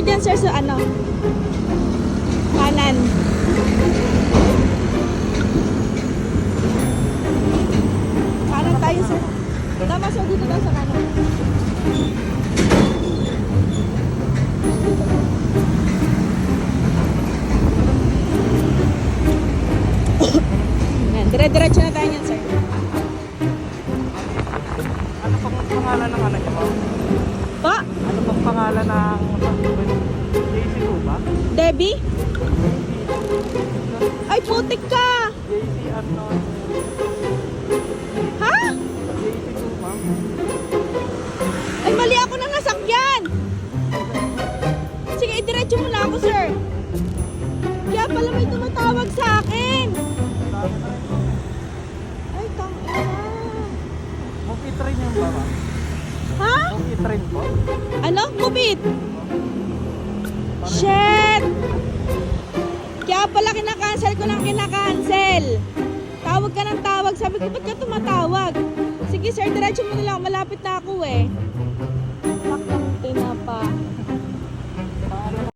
dyan, sir, sa ano? Kanan. Kanan tayo, sir. Tama, sir, dito daw sa kanan. Yan, dire-diretso na tayo yan, sir. Ano pang pangalan ng anak niyo, ma'am? Pa? Ano pang pangalan ng JC po ba? Debbie? Ay, putik ka! JC Arnold. Ha? JC po, ma'am. Ay, mali ako ng nasakyan! Sige, idiretso mo na ako, sir. Kaya pala may tumatawag sa akin. Ay, tangina. Mukitrin yung ba, ma'am? Ha? Mukitrin po? Ano? Kupit? Shit! Kaya pala kinakancel ko ng kinakancel. Tawag ka ng tawag. Sabi ko, ba't ka tumatawag? Sige, sir, diretso mo na lang. Malapit na ako eh.